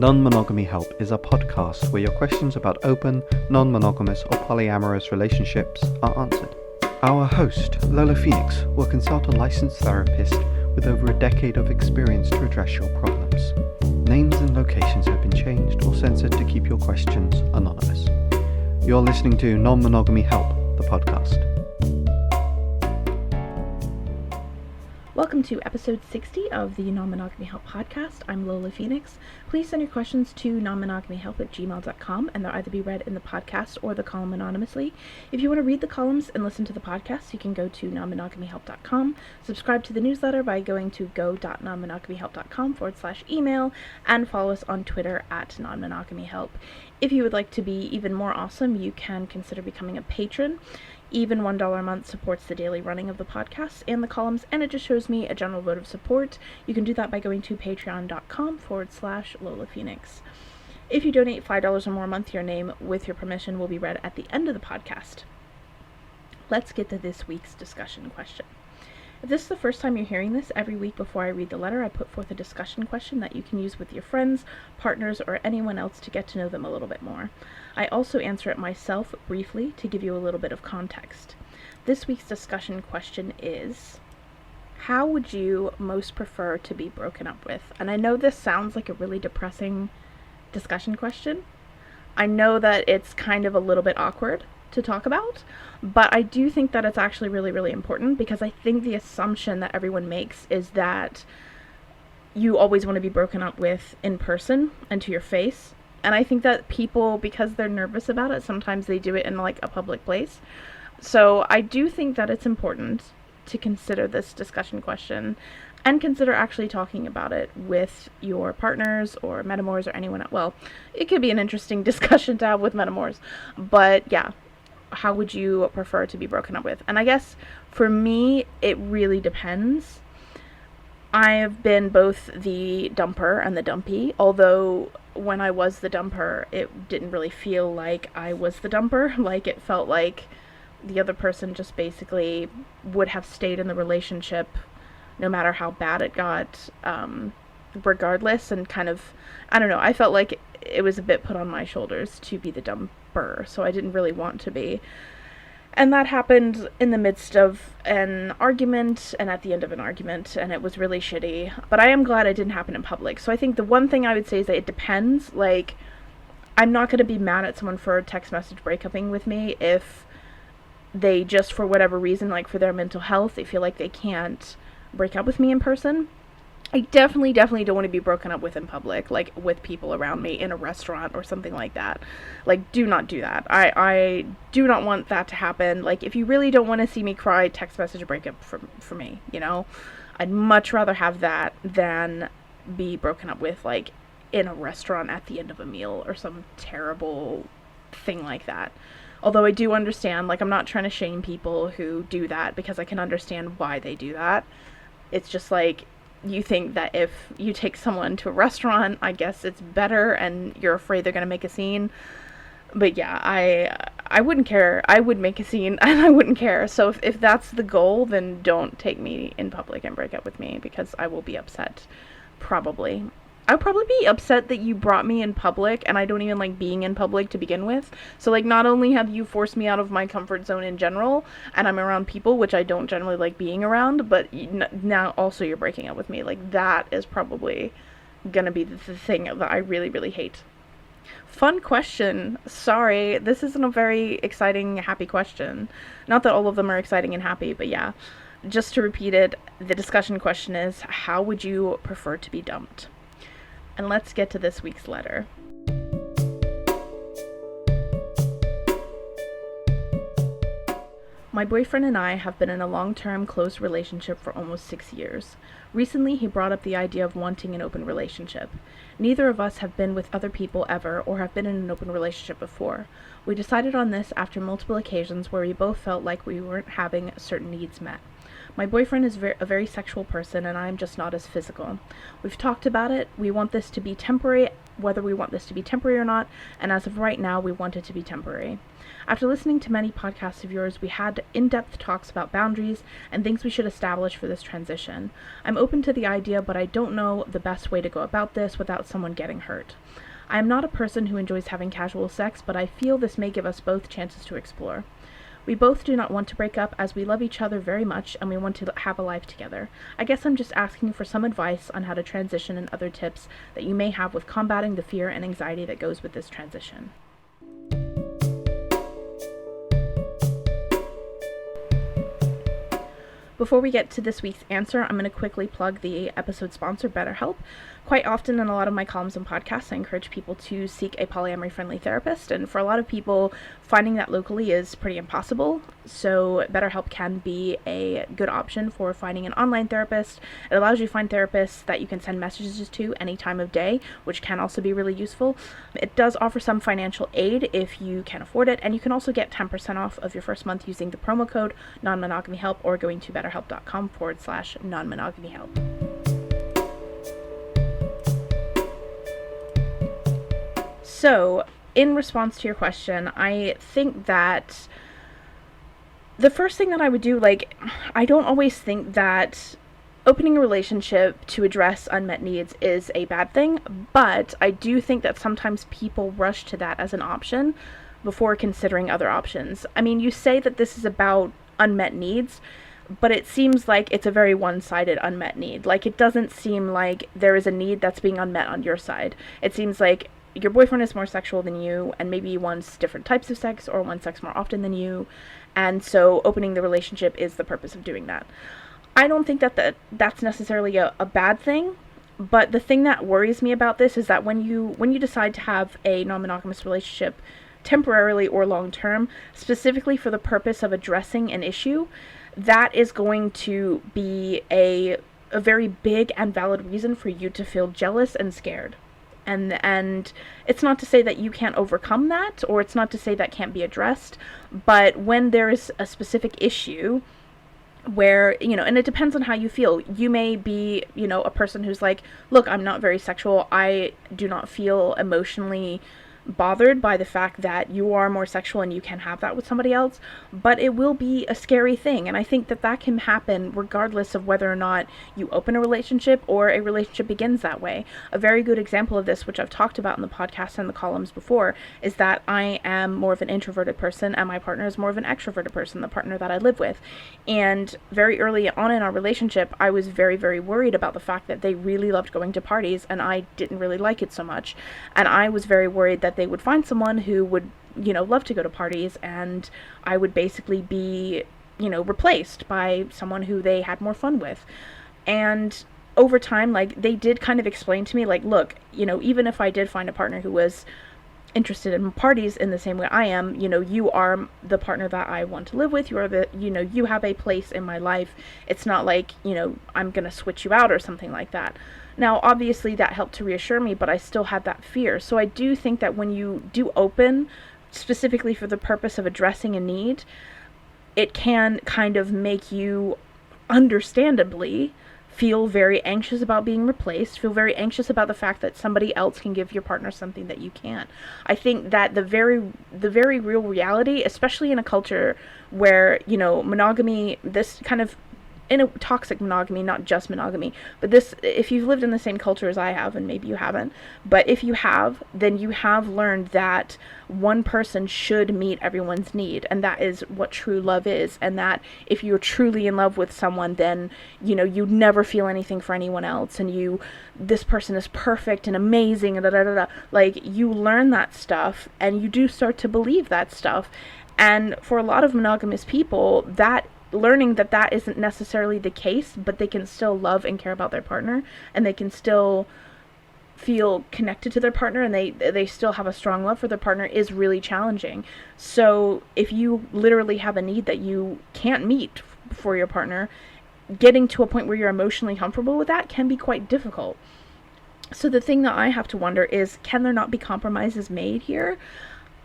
Non-Monogamy Help is a podcast where your questions about open, non-monogamous or polyamorous relationships are answered. Our host, Lola Phoenix, will consult a licensed therapist with over a decade of experience to address your problems. Names and locations have been changed or censored to keep your questions anonymous. You're listening to Non-Monogamy Help, the podcast. Welcome to episode 60 of the Non-Monogamy Help podcast. I'm Lola Phoenix. Please send your questions to nonmonogamyhelp@gmail.com and they'll either be read in the podcast or the column anonymously. If you want to read the columns and listen to the podcast, you can go to nonmonogamyhelp.com, subscribe to the newsletter by going to go.nonmonogamyhelp.com/email, and follow us on Twitter at nonmonogamyhelp. If you would like to be even more awesome, you can consider becoming a patron. Even $1 a month supports the daily running of the podcast and the columns, and it just shows me a general vote of support. You can do that by going to patreon.com/Lola Phoenix. If you donate $5 or more a month, your name, with your permission, will be read at the end of the podcast. Let's get to this week's discussion question. If this is the first time you're hearing this, every week before I read the letter, I put forth a discussion question that you can use with your friends, partners, or anyone else to get to know them a little bit more. I also answer it myself briefly to give you a little bit of context. This week's discussion question is, how would you most prefer to be broken up with? And I know this sounds like a really depressing discussion question. I know that it's kind of a little bit awkward to talk about, but I do think that it's actually really, really important, because I think the assumption that everyone makes is that you always want to be broken up with in person and to your face. And I think that people, because they're nervous about it, sometimes they do it in like a public place. So I do think that it's important to consider this discussion question and consider actually talking about it with your partners or metamors or anyone else. Well, it could be an interesting discussion to have with metamors, but yeah. How would you prefer to be broken up with? And I guess for me, it really depends. I've been both the dumper and the dumpy, although when I was the dumper, it didn't really feel like I was the dumper. Like, it felt like the other person just basically would have stayed in the relationship no matter how bad it got, regardless, and kind of, I don't know, I felt like it was a bit put on my shoulders to be the dumper, so I didn't really want to be. And that happened in the midst of an argument and at the end of an argument, and it was really shitty. But I am glad it didn't happen in public. So I think the one thing I would say is that it depends. Like, I'm not going to be mad at someone for a text message breakupping with me if they just, for whatever reason, like for their mental health, they feel like they can't break up with me in person. I definitely don't want to be broken up with in public, like with people around me in a restaurant or something like that. Like, do not do that. I do not want that to happen. Like, if you really don't want to see me cry, text message a breakup for me, you know? I'd much rather have that than be broken up with, like, in a restaurant at the end of a meal or some terrible thing like that. Although I do understand, like, I'm not trying to shame people who do that, because I can understand why they do that. It's just like, you think that if you take someone to a restaurant, I guess it's better, and you're afraid they're going to make a scene. But yeah, I wouldn't care. I would make a scene, and I wouldn't care. So if that's the goal, then don't take me in public and break up with me, because I will be upset, probably. I'd probably be upset that you brought me in public, and I don't even like being in public to begin with. So, like, not only have you forced me out of my comfort zone in general, and I'm around people, which I don't generally like being around, but now also you're breaking up with me. Like, that is probably gonna be the thing that I really, really hate. Fun question. Sorry, this isn't a very exciting, happy question. Not that all of them are exciting and happy, but yeah. Just to repeat it, the discussion question is, how would you prefer to be dumped? And let's get to this week's letter. My boyfriend and I have been in a long-term, close relationship for almost 6 years. Recently, he brought up the idea of wanting an open relationship. Neither of us have been with other people ever or have been in an open relationship before. We decided on this after multiple occasions where we both felt like we weren't having certain needs met. My boyfriend is a very sexual person, and I'm just not as physical. We've talked about it. We want this to be temporary whether we want this to be temporary or not, and as of right now, we want it to be temporary. After listening to many podcasts of yours, we had in-depth talks about boundaries and things we should establish for this transition. I'm open to the idea, but I don't know the best way to go about this without someone getting hurt. I am not a person who enjoys having casual sex, but I feel this may give us both chances to explore. We both do not want to break up as we love each other very much and we want to have a life together. I guess I'm just asking for some advice on how to transition and other tips that you may have with combating the fear and anxiety that goes with this transition. Before we get to this week's answer, I'm going to quickly plug the episode sponsor, BetterHelp. Quite often in a lot of my columns and podcasts, I encourage people to seek a polyamory-friendly therapist, and for a lot of people, finding that locally is pretty impossible, so BetterHelp can be a good option for finding an online therapist. It allows you to find therapists that you can send messages to any time of day, which can also be really useful. It does offer some financial aid if you can afford it, and you can also get 10% off of your first month using the promo code Non-Monogamy Help or going to betterhelp.com/non-monogamy help. So, in response to your question, I think that the first thing that I would do, I don't always think that opening a relationship to address unmet needs is a bad thing, but I do think that sometimes people rush to that as an option before considering other options. I mean, you say that this is about unmet needs, but it seems like it's a very one-sided unmet need. Like, it doesn't seem like there is a need that's being unmet on your side. It seems like your boyfriend is more sexual than you, and maybe he wants different types of sex or wants sex more often than you, and so opening the relationship is the purpose of doing that. I don't think that that's necessarily a bad thing, but the thing that worries me about this is that when you decide to have a non-monogamous relationship temporarily or long-term, specifically for the purpose of addressing an issue, that is going to be a very big and valid reason for you to feel jealous and scared. And it's not to say that you can't overcome that, or it's not to say that can't be addressed, but when there is a specific issue where, and it depends on how you feel. You may be, a person who's like, look, I'm not very sexual. I do not feel emotionally bothered by the fact that you are more sexual and you can have that with somebody else, but it will be a scary thing, and I think that can happen regardless of whether or not you open a relationship or a relationship begins that way. A very good example of this, which I've talked about in the podcast and the columns before, is that I am more of an introverted person and my partner is more of an extroverted person, the partner that I live with, and very early on in our relationship, I was very, very worried about the fact that they really loved going to parties and I didn't really like it so much, and I was very worried that they would find someone who would, love to go to parties, and I would basically be, replaced by someone who they had more fun with. And over time, they did kind of explain to me, look, even if I did find a partner who was interested in parties in the same way I am, you are the partner that I want to live with. You are you have a place in my life. It's not like, I'm going to switch you out or something like that. Now, obviously that helped to reassure me, but I still had that fear. So I do think that when you do open, specifically for the purpose of addressing a need, it can kind of make you, understandably, feel very anxious about being replaced, feel very anxious about the fact that somebody else can give your partner something that you can't. I think that the very real reality, especially in a culture where, monogamy, this kind of, in a toxic monogamy, not just monogamy, but this, if you've lived in the same culture as I have, and maybe you haven't, but if you have, then you have learned that one person should meet everyone's need, and that is what true love is, and that if you're truly in love with someone, then, you never feel anything for anyone else, and this person is perfect and amazing, and you learn that stuff, and you do start to believe that stuff, and for a lot of monogamous people, that learning that isn't necessarily the case, but they can still love and care about their partner, and they can still feel connected to their partner, and they still have a strong love for their partner, is really challenging. So if you literally have a need that you can't meet for your partner, getting to a point where you're emotionally comfortable with that can be quite difficult. So the thing that I have to wonder is, can there not be compromises made here?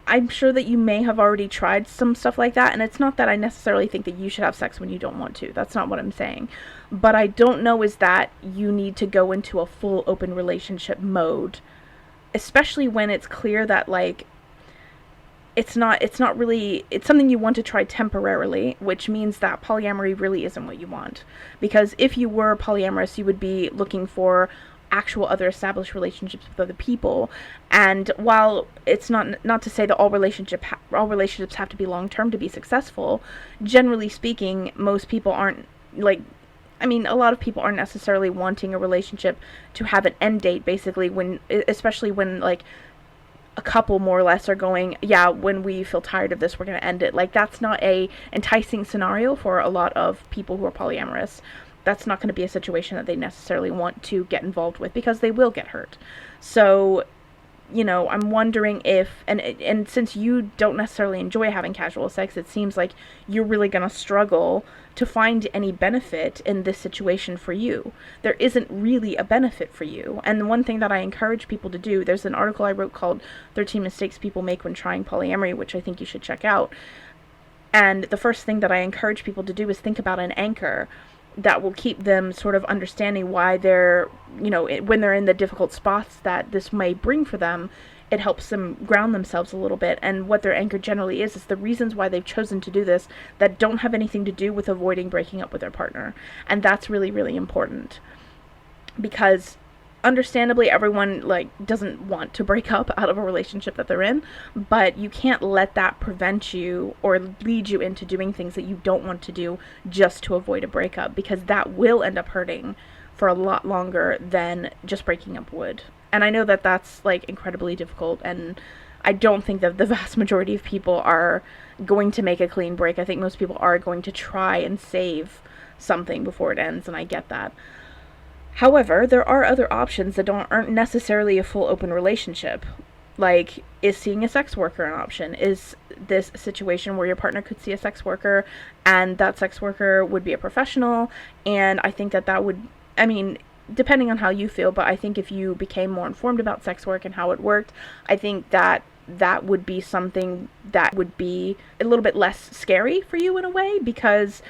I'm sure that you may have already tried some stuff like that, and it's not that I necessarily think that you should have sex when you don't want to. That's not what I'm saying. But I don't know is that you need to go into a full open relationship mode especially when it's clear that, like, it's not really, it's something you want to try temporarily, which means that polyamory really isn't what you want. Because if you were polyamorous, you would be looking for actual other established relationships with other people. And while it's not to say that all relationships have to be long term to be successful, generally speaking, most people aren't, like, I mean, a lot of people aren't necessarily wanting a relationship to have an end date, basically, especially when, like, a couple more or less are going, yeah, when we feel tired of this, we're going to end it. Like, that's not a enticing scenario for a lot of people who are polyamorous. That's not going to be a situation that they necessarily want to get involved with, because they will get hurt. So, I'm wondering if, and since you don't necessarily enjoy having casual sex, it seems like you're really going to struggle to find any benefit in this situation for you. There isn't really a benefit for you. And the one thing that I encourage people to do, there's an article I wrote called 13 Mistakes People Make When Trying Polyamory, which I think you should check out. And the first thing that I encourage people to do is think about an anchor that will keep them sort of understanding why they're, when they're in the difficult spots that this may bring for them, it helps them ground themselves a little bit. And what their anchor generally is the reasons why they've chosen to do this that don't have anything to do with avoiding breaking up with their partner. And that's really, really important, because understandably everyone, like, doesn't want to break up out of a relationship that they're in, but you can't let that prevent you or lead you into doing things that you don't want to do just to avoid a breakup, because that will end up hurting for a lot longer than just breaking up would. And I know that that's, like, incredibly difficult, and I don't think that the vast majority of people are going to make a clean break. I think most people are going to try and save something before it ends, and I get that. However, there are other options that aren't necessarily a full open relationship. Like, is seeing a sex worker an option? Is this a situation where your partner could see a sex worker and that sex worker would be a professional? And I think that would, I mean, depending on how you feel, but I think if you became more informed about sex work and how it worked, I think that would be something that would be a little bit less scary for you in a way, because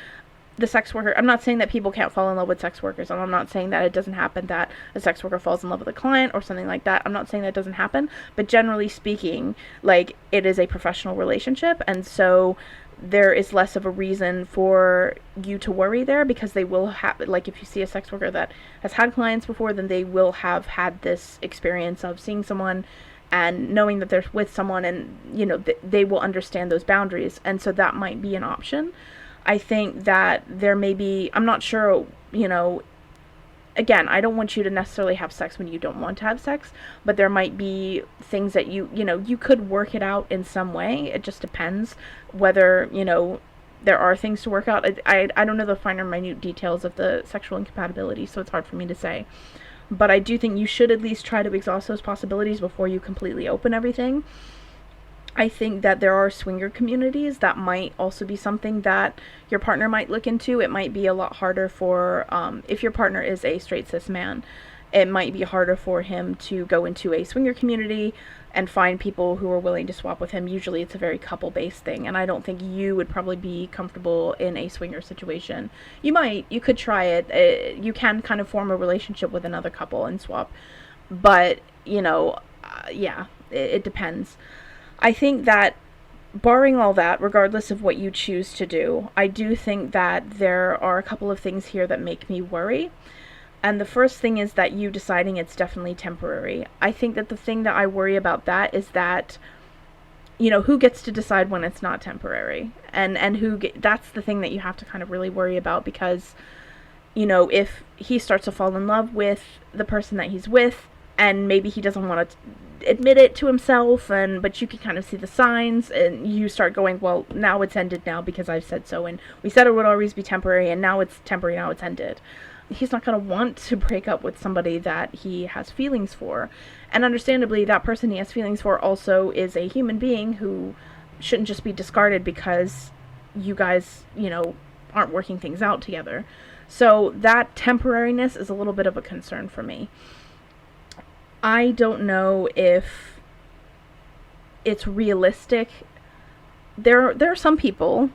the sex worker, I'm not saying that people can't fall in love with sex workers, and I'm not saying that it doesn't happen that a sex worker falls in love with a client or something like that. I'm not saying that doesn't happen, but generally speaking, like, it is a professional relationship, and so there is less of a reason for you to worry there, because they will have, like, if you see a sex worker that has had clients before, then they will have had this experience of seeing someone and knowing that they're with someone, and, they will understand those boundaries, and so that might be an option. I think that there may be, I'm not sure, again, I don't want you to necessarily have sex when you don't want to have sex, but there might be things that you could work it out in some way. It just depends whether, there are things to work out. I don't know the finer minute details of the sexual incompatibility, so it's hard for me to say. But I do think you should at least try to exhaust those possibilities before you completely open everything. I think that there are swinger communities that might also be something that your partner might look into. It might be a lot harder for, if your partner is a straight cis man, it might be harder for him to go into a swinger community and find people who are willing to swap with him. Usually it's a very couple-based thing, and I don't think you would probably be comfortable in a swinger situation. You could try it. You can kind of form a relationship with another couple and swap, but, yeah, it depends. I think that, barring all that, regardless of what you choose to do, I do think that there are a couple of things here that make me worry. And the first thing is that you deciding it's definitely temporary. I think that the thing that I worry about that is that, who gets to decide when it's not temporary? And that's the thing that you have to kind of really worry about, because, if he starts to fall in love with the person that he's with, and maybe he doesn't want to admit it to himself, but you can kind of see the signs, and you start going, well, now it's ended now because I've said so, and we said it would always be temporary, and now it's temporary, now it's ended. He's not going to want to break up with somebody that he has feelings for. And understandably, that person he has feelings for also is a human being who shouldn't just be discarded because you guys, aren't working things out together. So that temporariness is a little bit of a concern for me. I don't know if it's realistic. There are some people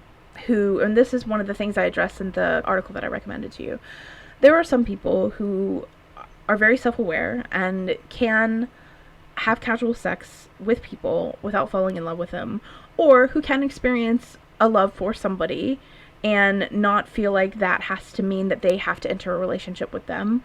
who, and this is one of the things I addressed in the article that I recommended to you, there are some people who are very self-aware and can have casual sex with people without falling in love with them, or who can experience a love for somebody and not feel like that has to mean that they have to enter a relationship with them,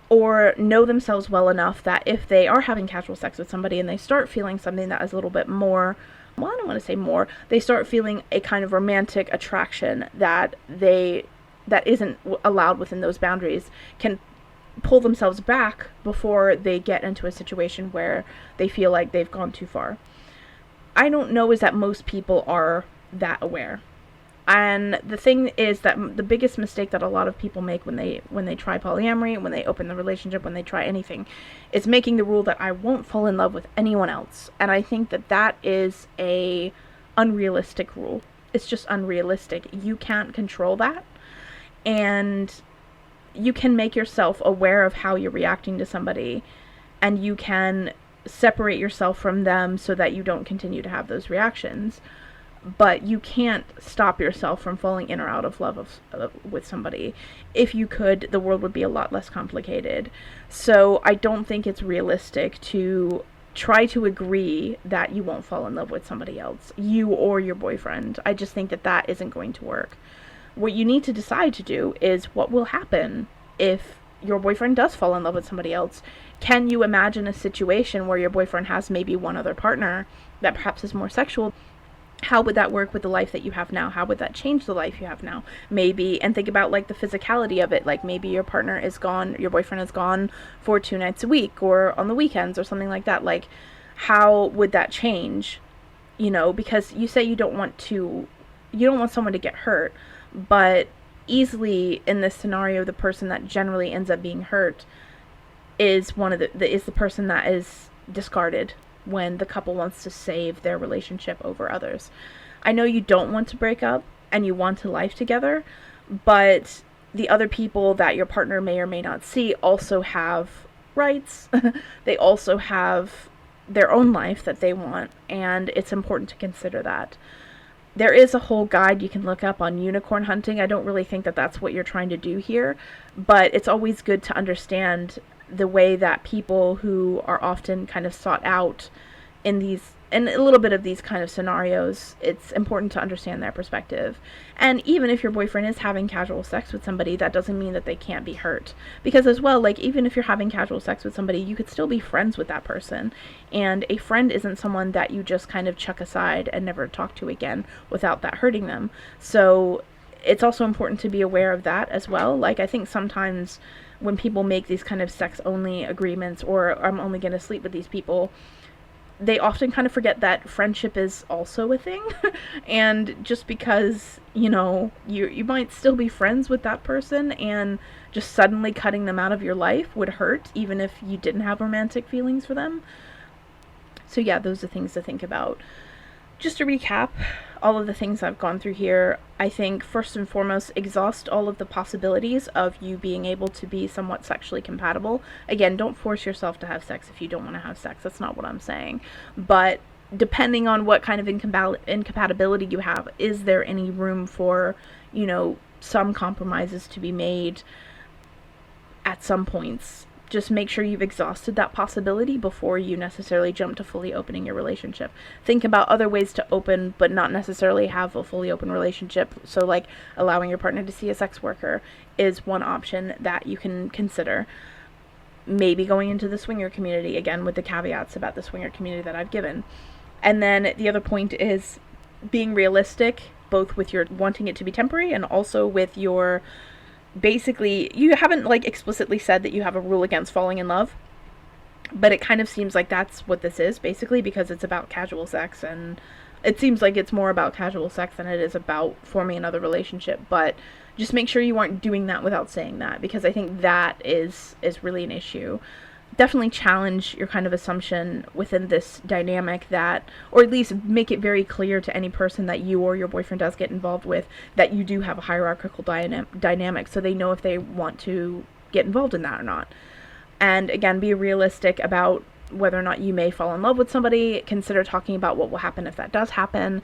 or know themselves well enough that if they are having casual sex with somebody and they start feeling something that is a little bit more, well, I don't want to say more, they start feeling a kind of romantic attraction that isn't allowed within those boundaries, can pull themselves back before they get into a situation where they feel like they've gone too far. I don't know is that most people are that aware. And the thing is that the biggest mistake that a lot of people make when they try polyamory, when they open the relationship, when they try anything, is making the rule that I won't fall in love with anyone else. And I think that is a unrealistic rule. It's just unrealistic. You can't control that. And you can make yourself aware of how you're reacting to somebody, and you can separate yourself from them so that you don't continue to have those reactions. But you can't stop yourself from falling in or out of love with somebody. If you could, the world would be a lot less complicated. So I don't think it's realistic to try to agree that you won't fall in love with somebody else, you or your boyfriend. I just think that isn't going to work. What you need to decide to do is what will happen if your boyfriend does fall in love with somebody else. Can you imagine a situation where your boyfriend has maybe one other partner that perhaps is more sexual? How would that work with the life that you have now? How would that change the life you have now? Maybe, and think about like the physicality of it. Like maybe your partner is gone, your boyfriend is gone for 2 nights a week or on the weekends or something like that. Like how would that change? Because you say you don't want someone to get hurt, but easily in this scenario, the person that generally ends up being hurt is is the person that is discarded when the couple wants to save their relationship over others. I know you don't want to break up and you want to life together, but the other people that your partner may or may not see also have rights. They also have their own life that they want, and it's important to consider that. There is a whole guide you can look up on unicorn hunting. I don't really think that that's what you're trying to do here, but it's always good to understand the way that people who are often kind of sought out in a little bit of these kind of scenarios, it's important to understand their perspective. And even if your boyfriend is having casual sex with somebody, that doesn't mean that they can't be hurt. Because as well, like even if you're having casual sex with somebody, you could still be friends with that person. And a friend isn't someone that you just kind of chuck aside and never talk to again without that hurting them. So it's also important to be aware of that as well. Like I think sometimes when people make these kind of sex only agreements, or I'm only going to sleep with these people, they often kind of forget that friendship is also a thing. And just because, you might still be friends with that person, and just suddenly cutting them out of your life would hurt, even if you didn't have romantic feelings for them. So yeah, those are things to think about. Just to recap all of the things I've gone through here, I think first and foremost, exhaust all of the possibilities of you being able to be somewhat sexually compatible. Again, don't force yourself to have sex if you don't want to have sex. That's not what I'm saying. But depending on what kind of incompatibility you have, is there any room for, some compromises to be made at some points? Just make sure you've exhausted that possibility before you necessarily jump to fully opening your relationship. Think about other ways to open, but not necessarily have a fully open relationship. So like allowing your partner to see a sex worker is one option that you can consider. Maybe going into the swinger community, again with the caveats about the swinger community that I've given. And then the other point is being realistic, both with your wanting it to be temporary and also with your, basically, you haven't like explicitly said that you have a rule against falling in love, but it kind of seems like that's what this is basically, because it's about casual sex, and it seems like it's more about casual sex than it is about forming another relationship. But just make sure you aren't doing that without saying that, because I think that is really an issue. Definitely challenge your kind of assumption within this dynamic that, or at least make it very clear to any person that you or your boyfriend does get involved with, that you do have a hierarchical dynamic, so they know if they want to get involved in that or not. And again, be realistic about whether or not you may fall in love with somebody. Consider talking about what will happen if that does happen.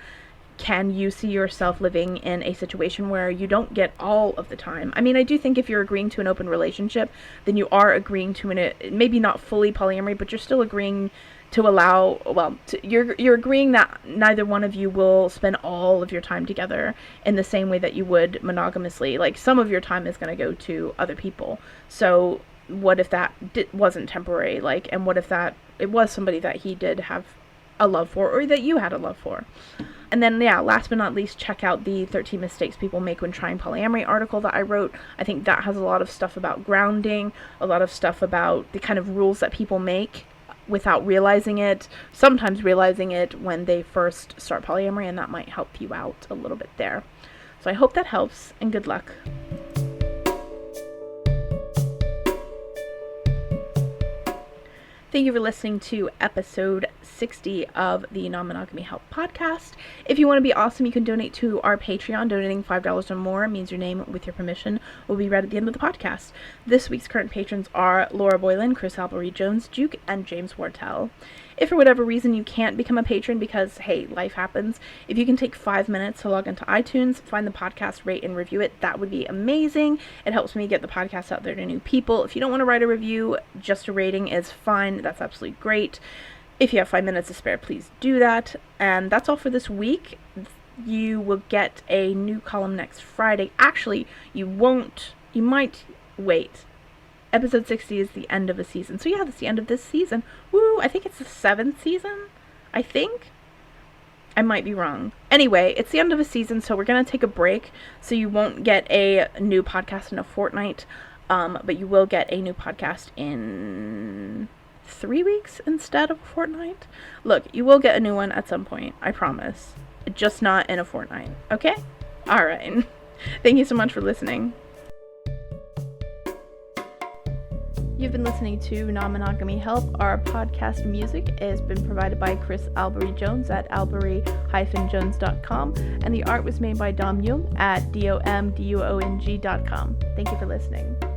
can you see yourself living in a situation where you don't get all of the time? I mean, I do think if you're agreeing to an open relationship, then you are agreeing to maybe not fully polyamory, but you're still agreeing to allow, you're agreeing that neither one of you will spend all of your time together in the same way that you would monogamously. Like, some of your time is going to go to other people. So what if that wasn't temporary? Like, and what if that it was somebody that he did have a love for, or that you had a love for? And then, last but not least, check out the 13 mistakes people make when trying polyamory article that I wrote. I think that has a lot of stuff about grounding, a lot of stuff about the kind of rules that people make without realizing it, sometimes realizing it when they first start polyamory, and that might help you out a little bit there. So I hope that helps, and good luck. Thank you for listening to episode 60 of the Non-Monogamy Help podcast. If you want to be awesome, you can donate to our Patreon. Donating $5 or more means your name, with your permission, will be read at the end of the podcast. This week's current patrons are Laura Boylan, Chris Albury-Jones, Duke, and James Wartell. If for whatever reason you can't become a patron because, hey, life happens, if you can take 5 minutes to log into iTunes, find the podcast, rate, and review it, that would be amazing. It helps me get the podcast out there to new people. If you don't want to write a review, just a rating is fine. That's absolutely great. If you have 5 minutes to spare, please do that. And that's all for this week. You will get a new column next Friday. Actually, you won't. You might wait. Episode 60 is the end of a season. So that's the end of this season. Woo! I think it's the 7th season. I think. I might be wrong. Anyway, it's the end of a season, so we're going to take a break. So you won't get a new podcast in a fortnight. But you will get a new podcast in 3 weeks instead of a fortnight. Look, you will get a new one at some point. I promise. Just not in a fortnight. Okay? Alright. Thank you so much for listening. You've been listening to Non-Monogamy Help. Our podcast music has been provided by Chris Albury-Jones at albury-jones.com, and the art was made by Dom Jung at domduong.com. Thank you for listening.